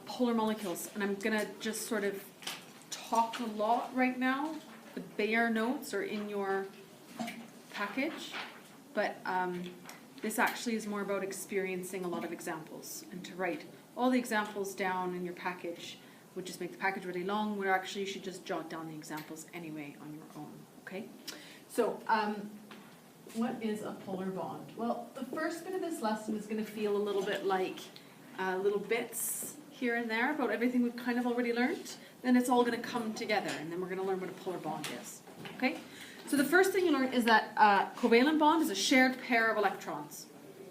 polar molecules, and I'm gonna just sort of talk a lot right now. The bare notes are in your package, but this actually is more about experiencing a lot of examples, and to write all the examples down in your package would just make the package really long, where actually you should just jot down the examples anyway on your own, okay? So, what is a polar bond? Well, the first bit of this lesson is going to feel a little bit like little bits here and there about everything we've kind of already learned. Then it's all going to come together, and then we're going to learn what a polar bond is, okay? So the first thing you learn is that covalent bond is a shared pair of electrons.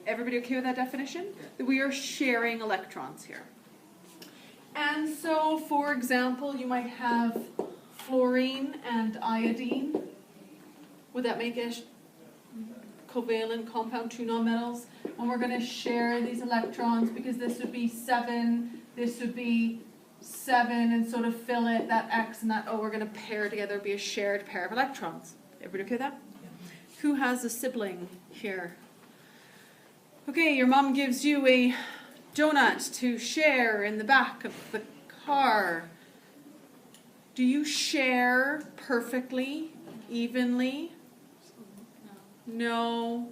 Everybody okay with that definition? That we are sharing electrons here. And so, for example, you might have fluorine and iodine. Would that make a covalent compound, two nonmetals? And we're going to share these electrons because this would be 7, this would be 7, and sort of fill it, that X and that O, we're going to pair together, be a shared pair of electrons. Everybody okay with that? Yeah. Who has a sibling here? Okay, your mom gives you a donut to share in the back of the car. Do you share perfectly, evenly? No.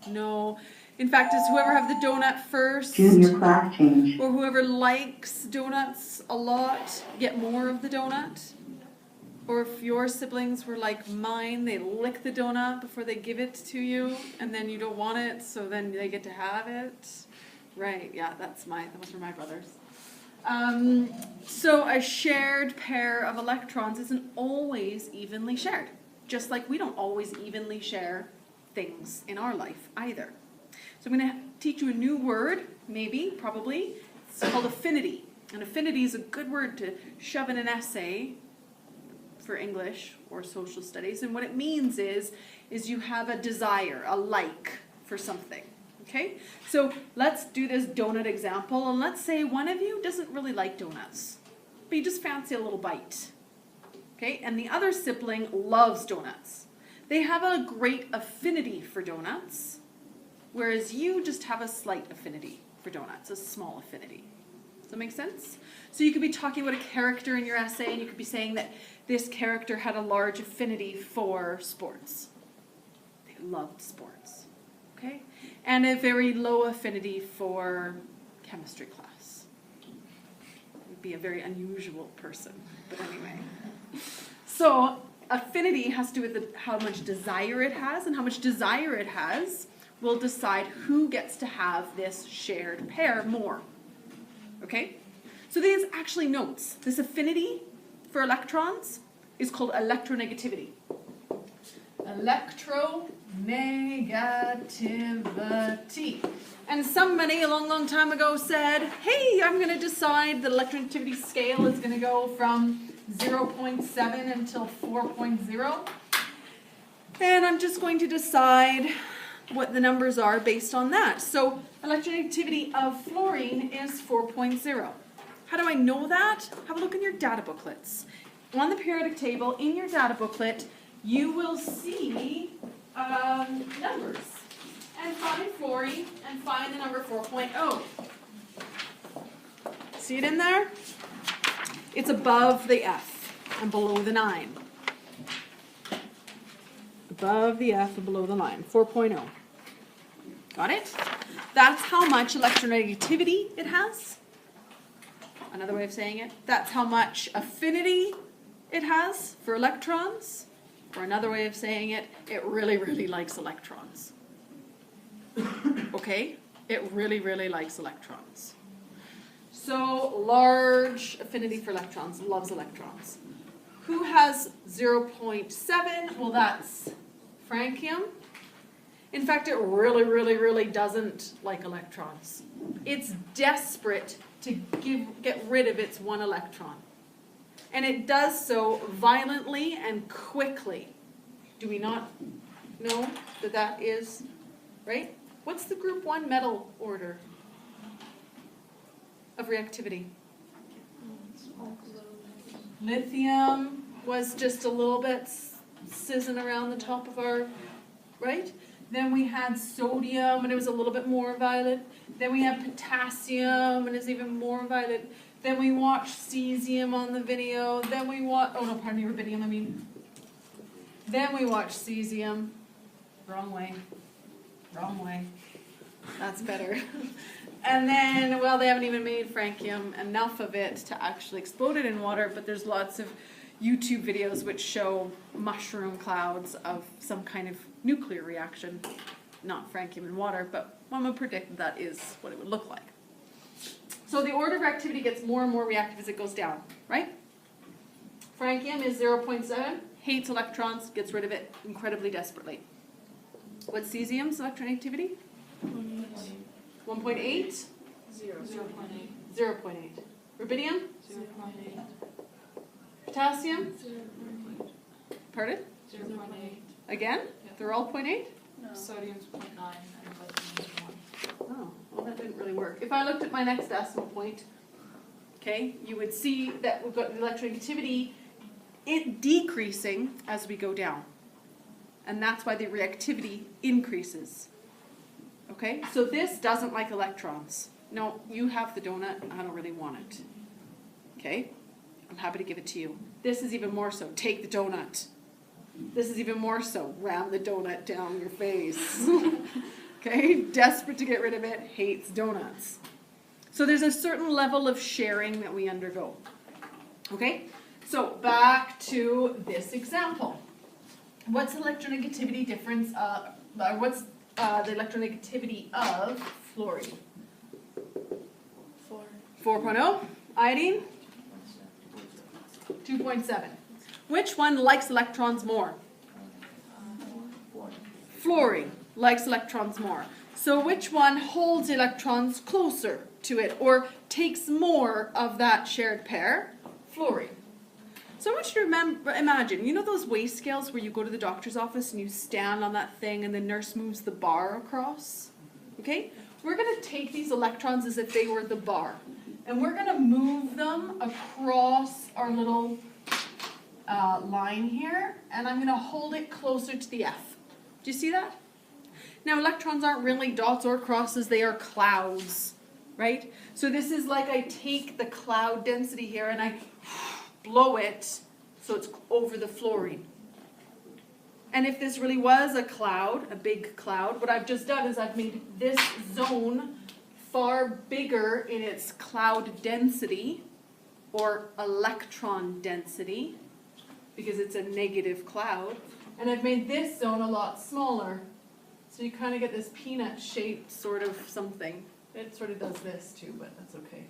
No. In fact, it's whoever have the donut first, junior class change, or whoever likes donuts a lot, get more of the donut. Or if your siblings were like mine, they lick the donut before they give it to you, and then you don't want it, so then they get to have it. Right, yeah, that was for my brothers. So a shared pair of electrons isn't always evenly shared. Just like we don't always evenly share things in our life either. So I'm going to teach you a new word, maybe, probably. It's called affinity. And affinity is a good word to shove in an essay for English or social studies. And what it means is you have a desire, a like for something. Okay? So let's do this donut example. And let's say one of you doesn't really like donuts, but you just fancy a little bite. Okay? And the other sibling loves donuts. They have a great affinity for donuts, whereas you just have a slight affinity for donuts, a small affinity. Does that make sense? So you could be talking about a character in your essay, and you could be saying that this character had a large affinity for sports. They loved sports. Okay? And a very low affinity for chemistry class. Would be a very unusual person, but anyway. So affinity has to do with how much desire it has, and how much desire it has will decide who gets to have this shared pair more. Okay? So these actually notes. This affinity for electrons is called electronegativity. Electronegativity. And somebody a long, long time ago said, hey, I'm going to decide the electronegativity scale is going to go from 0.7 until 4.0. And I'm just going to decide what the numbers are based on that. So electronegativity of fluorine is 4.0. How do I know that? Have a look in your data booklets. On the periodic table, in your data booklet, you will see numbers. And find fluorine and find the number 4.0. See it in there? It's above the F and below the 9. Above the F and below the line, 4.0. Got it? That's how much electronegativity it has. Another way of saying it. That's how much affinity it has for electrons. Or another way of saying it, it really, really likes electrons. Okay? It really, really likes electrons. So, large affinity for electrons, loves electrons. Who has 0.7? Well, that's francium. In fact, it really, really, really doesn't like electrons. It's desperate to get rid of its one electron. And it does so violently and quickly. Do we not know that that is, right? What's the group 1 metal order of reactivity? Lithium was just a little bit sizzling around the top of our, right? Then we had sodium, and it was a little bit more violent. Then we have potassium, and it's even more violet. Then we watch cesium on the video. Then we watch, oh no, pardon me, rubidium, I mean. Then we watch cesium. Wrong way. Wrong way. That's better. And then, well, they haven't even made francium, enough of it to actually explode it in water, but there's lots of YouTube videos which show mushroom clouds of some kind of nuclear reaction. Not francium in water, but one would predict that is what it would look like. So the order of activity gets more and more reactive as it goes down, right? Francium is 0.7, hates electrons, gets rid of it incredibly desperately. What's cesium's electron activity? 1.8? 0.8. 0.8. Rubidium? 0.8. Potassium? 0.8. Pardon? 0.8. Again? Yeah. They're all 0.8? No. Sodium's 0.9 and lithium's 1. Oh, well that didn't really work. If I looked at my next decimal point, okay, you would see that we've got the electronegativity decreasing as we go down. And that's why the reactivity increases. Okay, so this doesn't like electrons. No, you have the donut, I don't really want it. Okay, I'm happy to give it to you. This is even more so, take the donut. This is even more so, ram the donut down your face. Okay, desperate to get rid of it, hates donuts. So there's a certain level of sharing that we undergo. Okay, so back to this example. What's the electronegativity difference, what's the electronegativity of fluorine? 4. 4.0. Iodine? 2.7. Which one likes electrons more? Fluorine likes electrons more. So which one holds electrons closer to it or takes more of that shared pair? Fluorine. So I want you to imagine, you know those weigh scales where you go to the doctor's office and you stand on that thing and the nurse moves the bar across? Okay? We're going to take these electrons as if they were the bar. And we're going to move them across our little line here. And I'm going to hold it closer to the F. Do you see that? Now electrons aren't really dots or crosses, they are clouds. Right? So this is like I take the cloud density here and I blow it so it's over the fluorine. And if this really was a cloud, a big cloud, what I've just done is I've made this zone far bigger in its cloud density or electron density because it's a negative cloud. And I've made this zone a lot smaller. So you kind of get this peanut shaped sort of something. It sort of does this too, but that's okay.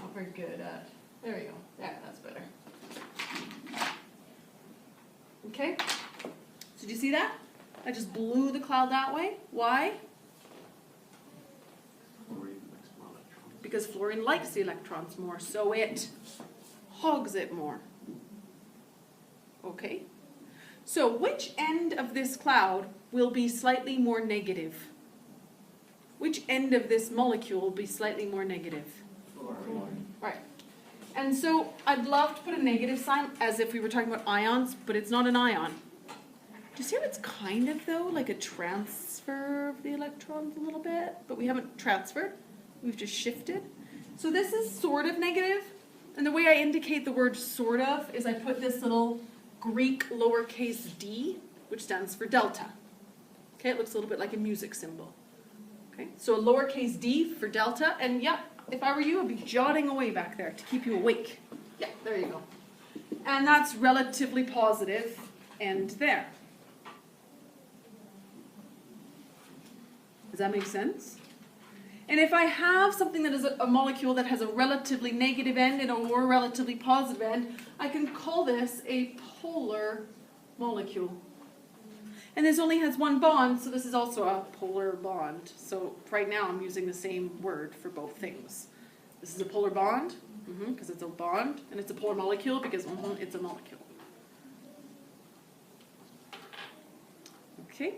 Not very good at. There you go. Yeah, that's better. Okay? So do you see that? I just blew the cloud that way. Why? Because fluorine likes the electrons more, so it hogs it more. Okay? So which end of this cloud will be slightly more negative? Which end of this molecule will be slightly more negative? Fluorine. Right. And so I'd love to put a negative sign as if we were talking about ions, but it's not an ion. Do you see how it's kind of, though, like a transfer of the electrons a little bit? But we haven't transferred. We've just shifted. So this is sort of negative. And the way I indicate the word sort of is I put this little Greek lowercase d, which stands for delta. Okay, it looks a little bit like a music symbol. Okay, so a lowercase d for delta, and yeah, if I were you, I'd be jotting away back there to keep you awake. Yeah, there you go. And that's relatively positive, and there. Does that make sense? And if I have something that is a molecule that has a relatively negative end and a more relatively positive end, I can call this a polar molecule. And this only has one bond, so this is also a polar bond. So right now I'm using the same word for both things. This is a polar bond, because it's a bond, and it's a polar molecule because it's a molecule. Okay?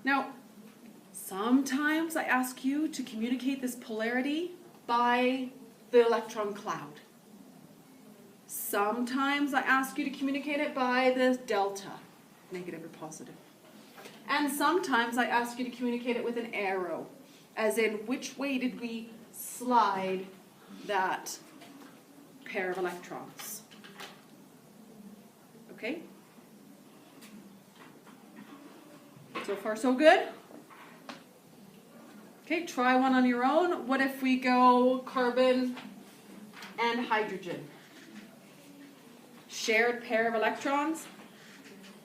Now, sometimes I ask you to communicate this polarity by the electron cloud. Sometimes I ask you to communicate it by the delta, negative or positive. And sometimes I ask you to communicate it with an arrow, as in which way did we slide that pair of electrons. Okay? So far so good? Okay, try one on your own. What if we go carbon and hydrogen? Shared pair of electrons,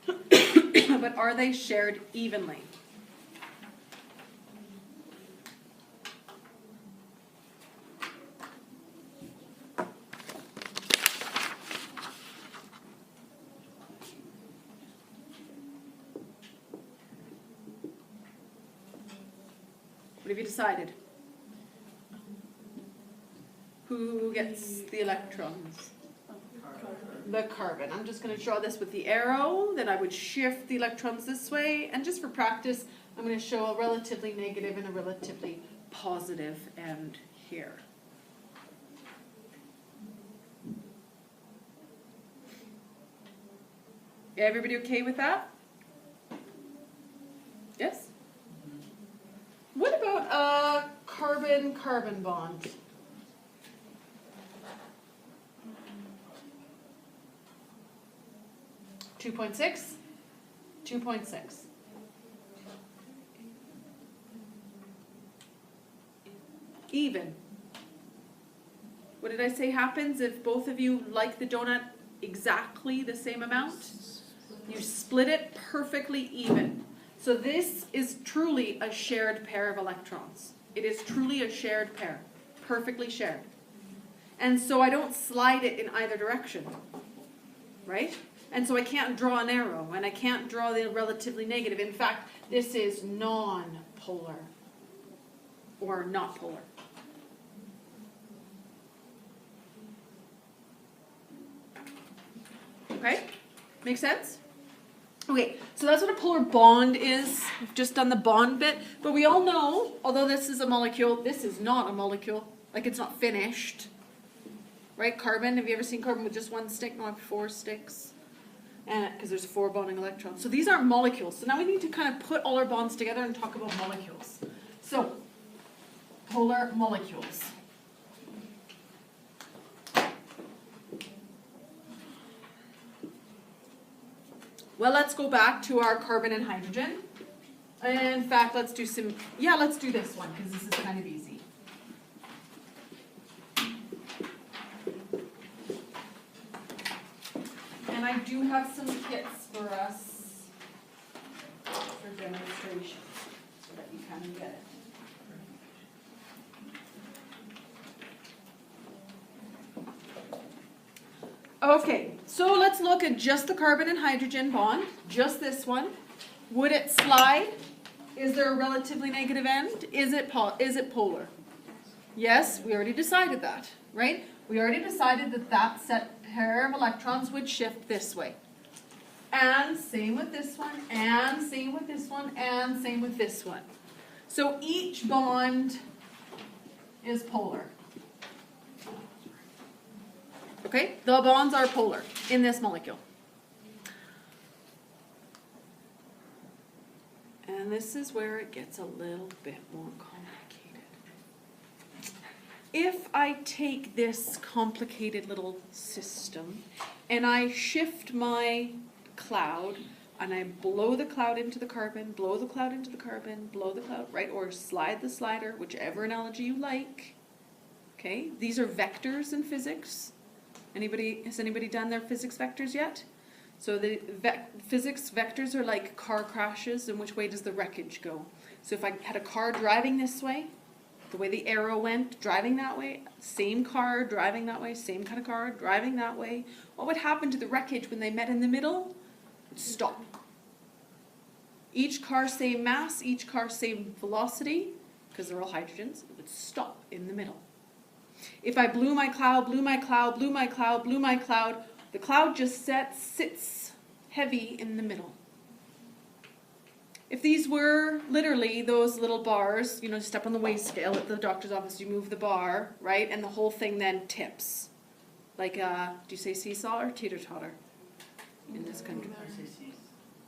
but are they shared evenly? What have you decided? Who gets the electrons? The carbon. I'm just going to draw this with the arrow. Then I would shift the electrons this way. And just for practice, I'm going to show a relatively negative and a relatively positive end here. Everybody okay with that? Yes? What about a carbon-carbon bond? Two 2.6? 2.6. Even. What did I say happens if both of you like the donut exactly the same amount? You split it perfectly even. So this is truly a shared pair of electrons. It is truly a shared pair, perfectly shared. And so I don't slide it in either direction, right? And so I can't draw an arrow, and I can't draw the relatively negative. In fact, this is non-polar, or not polar. Okay? Make sense? Okay, so that's what a polar bond is. We've just done the bond bit. But we all know, although this is a molecule, this is not a molecule. Like, it's not finished. Right? Carbon, have you ever seen carbon with just one stick, not 4 sticks? Because there's 4 bonding electrons. So these aren't molecules. So now we need to kind of put all our bonds together and talk about molecules. So, polar molecules. Well, let's go back to our carbon and hydrogen. In fact, let's do let's do this one, because this is kind of easy. And I do have some kits for us for demonstration, so that you kind of get it. Okay, so let's look at just the carbon and hydrogen bond, just this one. Would it slide? Is there a relatively negative end? Is it polar? Yes, we already decided that, right? We already decided that that set pair of electrons would shift this way. And same with this one, and same with this one, and same with this one. So each bond is polar. Okay, the bonds are polar in this molecule. And this is where it gets a little bit more complicated. If I take this complicated little system and I shift my cloud and I blow the cloud into the carbon, blow the cloud into the carbon, blow the cloud, right? Or slide the slider, whichever analogy you like. Okay, these are vectors in physics. Has anybody done their physics vectors yet? So the physics vectors are like car crashes, and which way does the wreckage go? So if I had a car driving this way, the way the arrow went, driving that way, same car driving that way, same kind of car driving that way, what would happen to the wreckage when they met in the middle? It would stop. Each car same mass, each car same velocity, because they're all hydrogens, it would stop in the middle. If I blew my cloud, blew my cloud, blew my cloud, blew my cloud, the cloud just sits heavy in the middle. If these were literally those little bars, step on the weigh scale at the doctor's office, you move the bar, right, and the whole thing then tips. Like, do you say seesaw or teeter-totter in this country?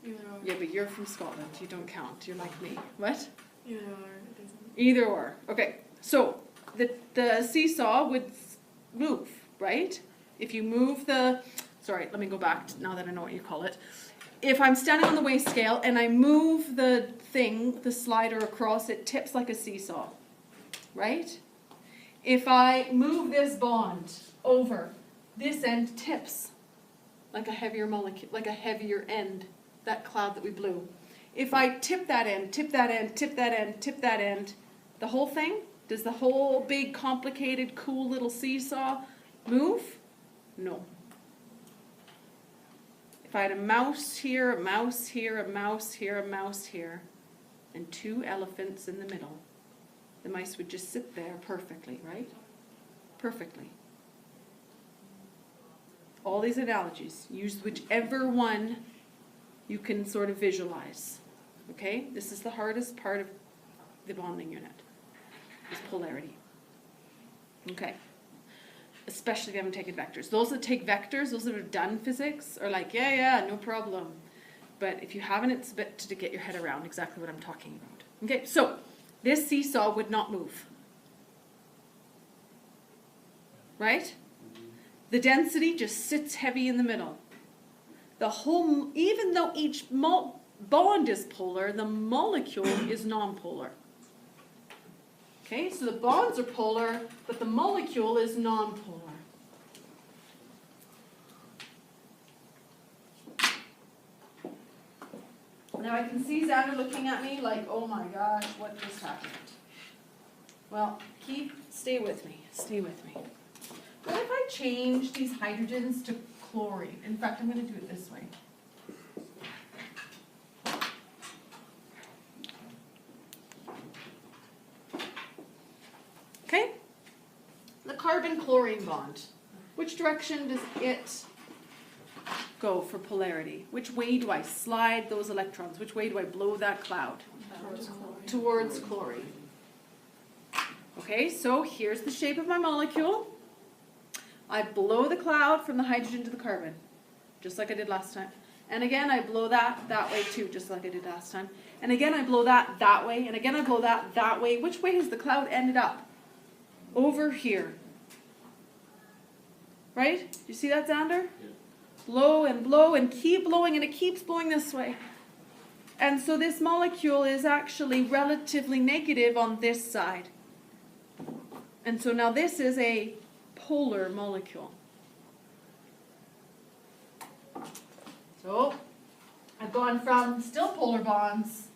Either or. Yeah, but you're from Scotland. You don't count. You're like me. What? Either or. It doesn't. Either or. Okay. So the seesaw would move, right? If you move the, sorry, let me go back now that I know what you call it. If I'm standing on the weigh scale and I move the thing, the slider across, it tips like a seesaw, right? If I move this bond over, this end tips like a heavier molecule, like a heavier end, that cloud that we blew. If I tip that end, tip that end, tip that end, tip that end, the whole thing, does the whole big, complicated, cool little seesaw move? No. If I had a mouse here, a mouse here, a mouse here, a mouse here, and two elephants in the middle, the mice would just sit there perfectly, right? Perfectly. All these analogies, use whichever one you can sort of visualize. Okay? This is the hardest part of the bonding unit, is polarity. Okay? Especially if you haven't taken vectors. Those that take vectors, those that have done physics, are like, yeah, no problem. But if you haven't, it's a bit to get your head around exactly what I'm talking about. Okay, so this seesaw would not move. Right? The density just sits heavy in the middle. The whole, even though each bond is polar, the molecule is nonpolar. Okay, so the bonds are polar, but the molecule is nonpolar. Now I can see Xander looking at me like, oh my gosh, what just happened? Well, stay with me, stay with me. What if I change these hydrogens to chlorine? In fact, I'm going to do it this way. Okay? The carbon-chlorine bond. Which direction does it go for polarity? Which way do I slide those electrons? Which way do I blow that cloud? Towards chlorine. Towards chlorine. Okay, so here's the shape of my molecule. I blow the cloud from the hydrogen to the carbon, just like I did last time. And again, I blow that way too, just like I did last time. And again, I blow that way. And again, I blow that way. Which way has the cloud ended up? Over here. Right? Do you see that, Xander? Yeah. Blow and keep blowing, and it keeps blowing this way. And so this molecule is actually relatively negative on this side. And so now this is a polar molecule. So I've gone from still polar bonds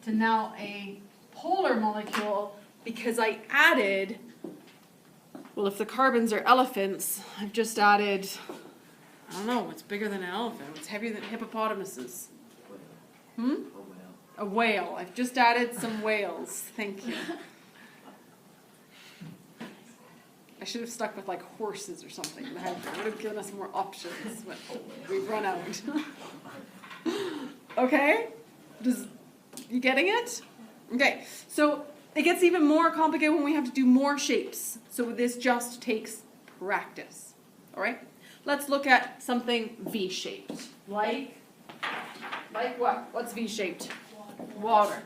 to now a polar molecule because I added, well, if the carbons are elephants, I've just added, I don't know, what's bigger than an elephant? What's heavier than hippopotamuses? A whale. I've just added some whales. Thank you. I should have stuck with like horses or something. That would have given us more options, but we've run out. Okay? You getting it? Okay, so it gets even more complicated when we have to do more shapes. So this just takes practice. All right? Let's look at something V-shaped. Like what? What's V-shaped? Water.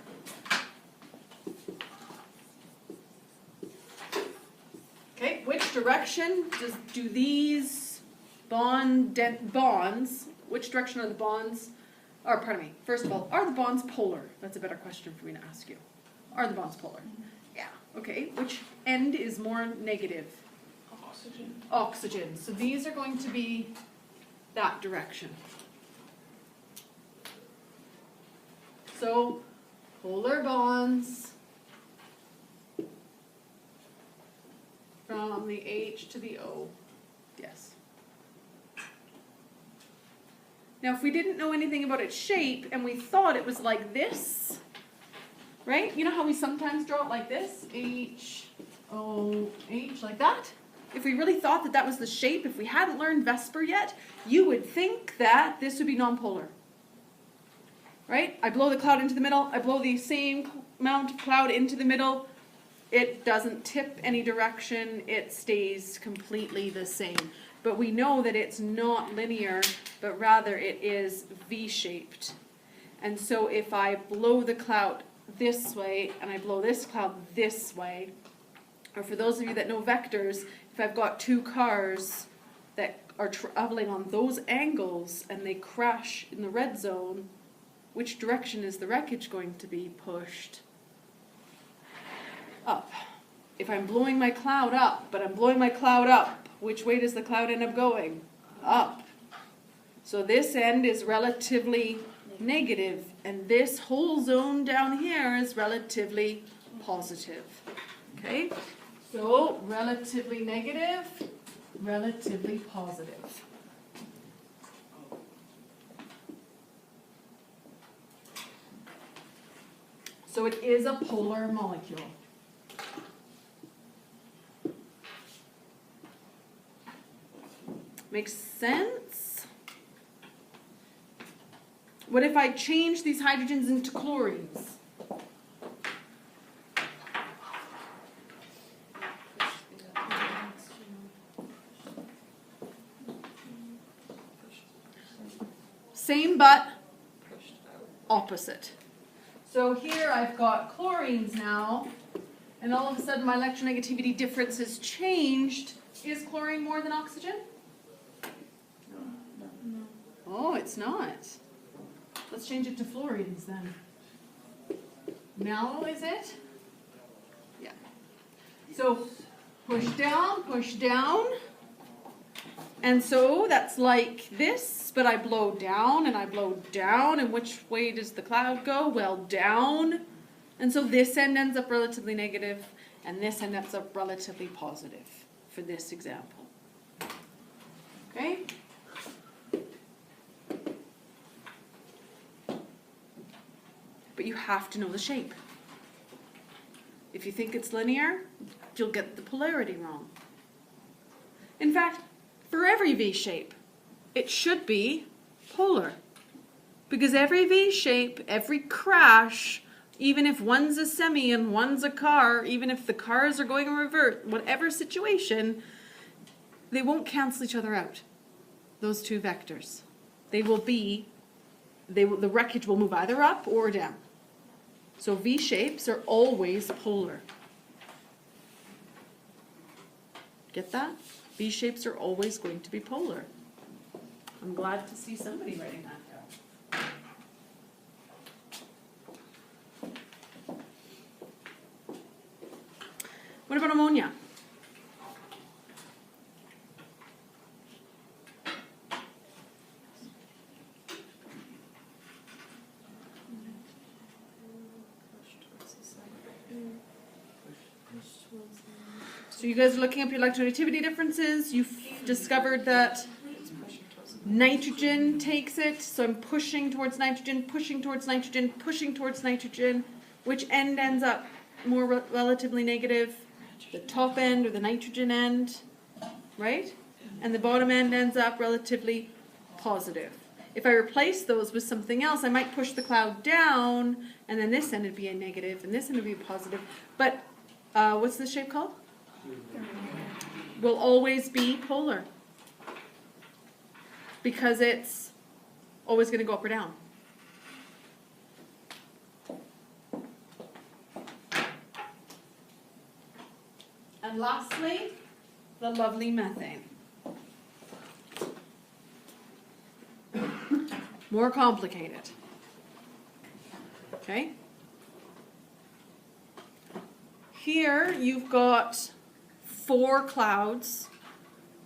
Okay, which direction do these bonds, which direction are the bonds, or pardon me, first of all, are the bonds polar? That's a better question for me to ask you. Are the bonds polar? Yeah, okay. Which end is more negative? Oxygen. Oxygen. So these are going to be that direction. So, polar bonds from the H to the O. Yes. Now, if we didn't know anything about its shape and we thought it was like this, right? You know how we sometimes draw it like this? H, O, H, like that? If we really thought that that was the shape, if we hadn't learned Vesper yet, you would think that this would be nonpolar. Right? I blow the cloud into the middle. I blow the same amount of cloud into the middle. It doesn't tip any direction. It stays completely the same. But we know that it's not linear, but rather it is V-shaped. And so if I blow the cloud this way and I blow this cloud this way, or for those of you that know vectors, if I've got two cars that are traveling on those angles and they crash in the red zone, which direction is the wreckage going to be pushed? Up. If I'm blowing my cloud up, but I'm blowing my cloud up, which way does the cloud end up going? Up. So this end is relatively negative, and this whole zone down here is relatively positive. Okay? So relatively negative, relatively positive. So it is a polar molecule. Makes sense? What if I change these hydrogens into chlorines? Same but opposite. So here I've got chlorines now, and all of a sudden my electronegativity difference has changed. Is chlorine more than oxygen? No. Oh, it's not. Let's change it to fluorines then. Now is it? Yeah. So push down. And so that's like this, but I blow down and I blow down, and which way does the cloud go? Well, down. And so this end ends up relatively negative, and this end ends up relatively positive for this example. Okay? But you have to know the shape. If you think it's linear, you'll get the polarity wrong. In fact, for every V shape, it should be polar. Because every V shape, every crash, even if one's a semi and one's a car, even if the cars are going in reverse, whatever situation, they won't cancel each other out, those two vectors. The wreckage will move either up or down. So V shapes are always polar. Get that? V shapes are always going to be polar. I'm glad to see somebody writing that down. What about ammonia? So you guys are looking up your electronegativity differences. You've discovered that nitrogen takes it. So I'm pushing towards nitrogen, pushing towards nitrogen, pushing towards nitrogen. Which end ends up more relatively negative? The top end or the nitrogen end, right? And the bottom end ends up relatively positive. If I replace those with something else, I might push the cloud down, and then this end would be a negative, and this end would be a positive. But what's this shape called? Will always be polar. Because it's always going to go up or down. And lastly, the lovely methane. More complicated. Okay? Here you've got 4 clouds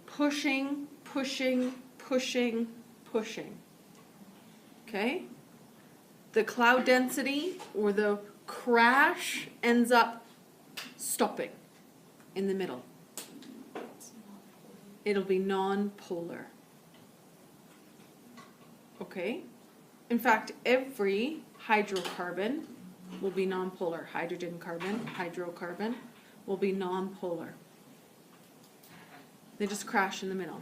pushing, pushing, pushing, pushing. Okay? The cloud density or the crash ends up stopping in the middle. It'll be non-polar. Okay? In fact, every hydrocarbon will be non-polar. Hydrogen, carbon, hydrocarbon will be non-polar. They just crash in the middle.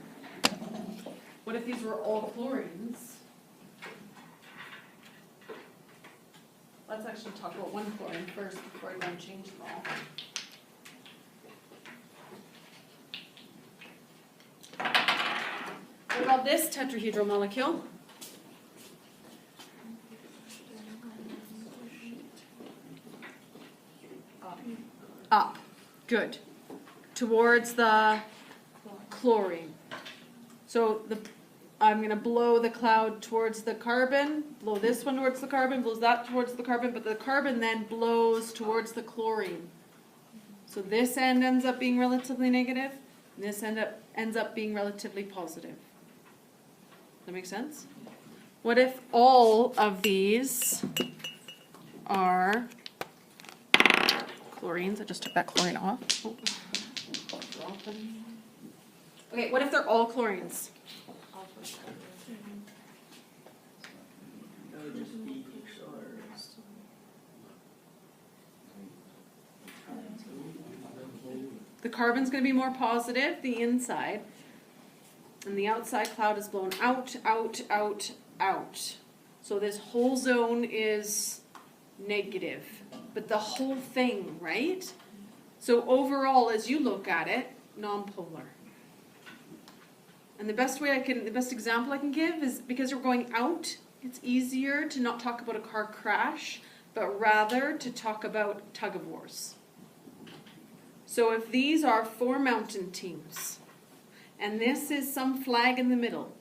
What if these were all chlorines? Let's actually talk about one chlorine first before I go and change them all. What about this tetrahedral molecule? Good. Towards the chlorine. So I'm going to blow the cloud towards the carbon, blow this one towards the carbon, blows that towards the carbon, but the carbon then blows towards the chlorine. So this end ends up being relatively negative, and this ends up being relatively positive. Does that make sense? What if all of these are chlorines? I just took that chlorine off. Oh. Okay, what if they're all chlorines? That would just be The carbon's going to be more positive, the inside, and the outside cloud is blown out, out, out, out. So this whole zone is negative, but the whole thing, right? So overall, as you look at it, nonpolar. And the best example I can give is because we're going out, it's easier to not talk about a car crash, but rather to talk about tug of wars. So if these are 4 mountain teams, and this is some flag in the middle,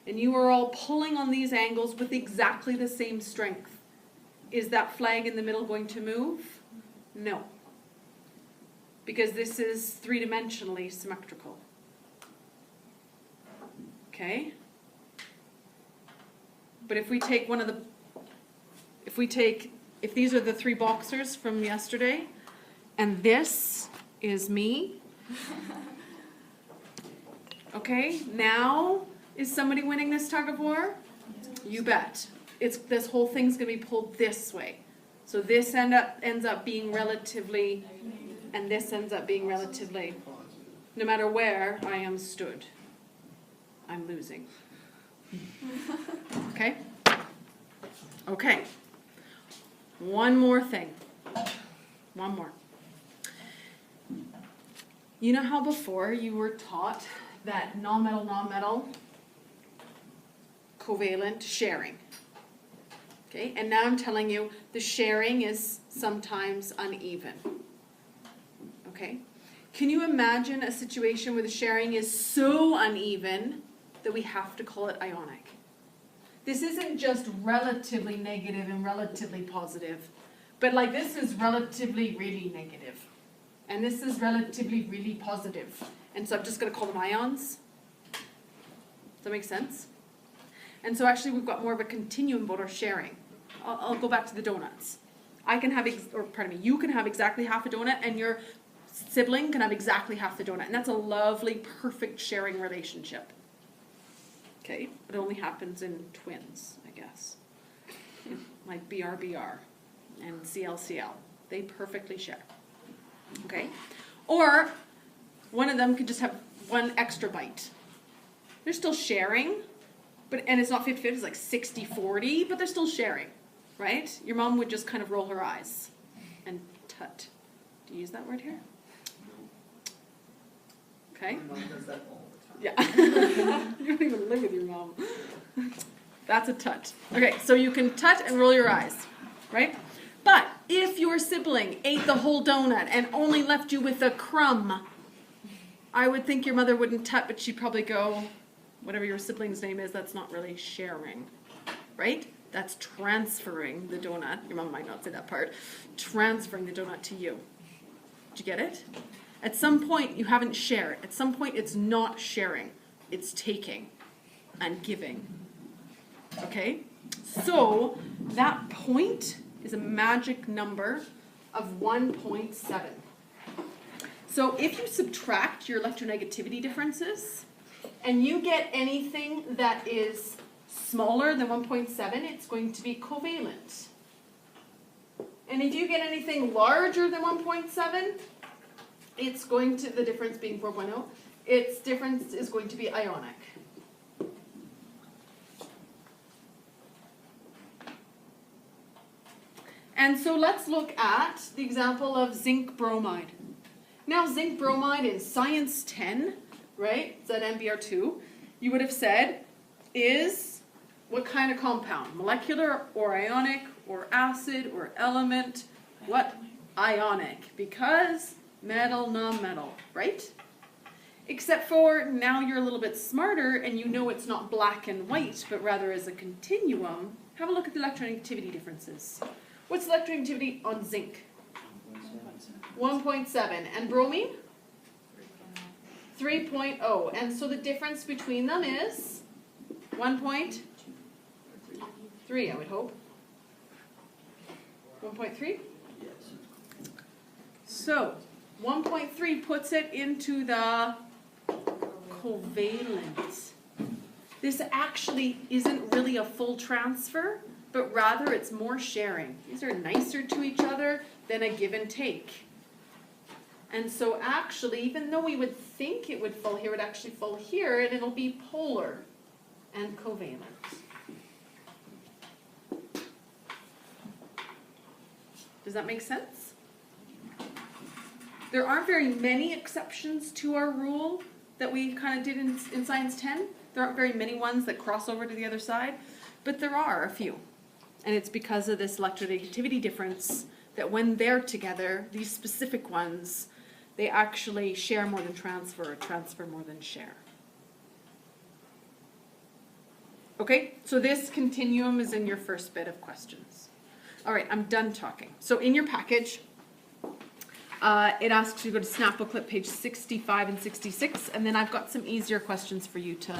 and you are all pulling on these angles with exactly the same strength, is that flag in the middle going to move? No. Because this is 3-dimensionally symmetrical. Okay? But if we take if these are the 3 boxers from yesterday, and this is me, okay, now is somebody winning this tug of war? You bet. This whole thing's going to be pulled this way. So this ends up being relatively, and this ends up being relatively, no matter where I am stood, I'm losing. Okay? Okay. One more thing. One more. You know how before you were taught that non-metal, covalent sharing? Okay, and now I'm telling you the sharing is sometimes uneven. Okay? Can you imagine a situation where the sharing is so uneven that we have to call it ionic? This isn't just relatively negative and relatively positive, but like this is relatively really negative, and this is relatively really positive. And so I'm just going to call them ions. Does that make sense? And so actually we've got more of a continuum about our sharing. I'll go back to the donuts. You can have exactly half a donut, and your sibling can have exactly half the donut. And that's a lovely, perfect sharing relationship. Okay? It only happens in twins, I guess. Like BRBR and CLCL. They perfectly share. Okay? Or one of them could just have one extra bite. They're still sharing, and it's not 50-50, it's like 60-40, but they're still sharing, right? Your mom would just kind of roll her eyes and tut. Do you use that word here? Okay? My mom does that all the time. Yeah. You don't even live with your mom. That's a tut. Okay, so you can tut and roll your eyes, right? But if your sibling ate the whole donut and only left you with a crumb, I would think your mother wouldn't tut, but she'd probably go, whatever your sibling's name is, that's not really sharing, right? That's transferring the donut. Your mom might not say that part. Transferring the donut to you. Did you get it? At some point, you haven't shared. At some point, it's not sharing. It's taking and giving. Okay? So, that point is a magic number of 1.7. So, if you subtract your electronegativity differences, and you get anything that is smaller than 1.7, it's going to be covalent. And if you get anything larger than 1.7, it's going to, the difference being 4.0, its difference is going to be ionic. And so let's look at the example of zinc bromide. Now zinc bromide in Science 10, right, ZnBr2, you would have said is what kind of compound? Molecular or ionic or acid or element? What? Ionic, because metal, non-metal, right? Except for now you're a little bit smarter and you know it's not black and white, but rather as a continuum. Have a look at the electronegativity differences. What's the electronegativity on zinc? 1.7. And bromine? 3.0. And so the difference between them is 1.3, I would hope. 1.3? So 1.3 puts it into the covalent. This actually isn't really a full transfer, but rather it's more sharing. These are nicer to each other than a give and take. And so actually, even though we would think it would fall here, it would actually fall here, and it'll be polar and covalent. Does that make sense? There aren't very many exceptions to our rule that we kind of did in Science 10. There aren't very many ones that cross over to the other side, but there are a few. And it's because of this electronegativity difference that when they're together, these specific ones, they actually share more than transfer, or transfer more than share. Okay, so this continuum is in your first bit of questions. All right, I'm done talking. So in your package, it asks you to go to Snap Booklet page 65 and 66, and then I've got some easier questions for you to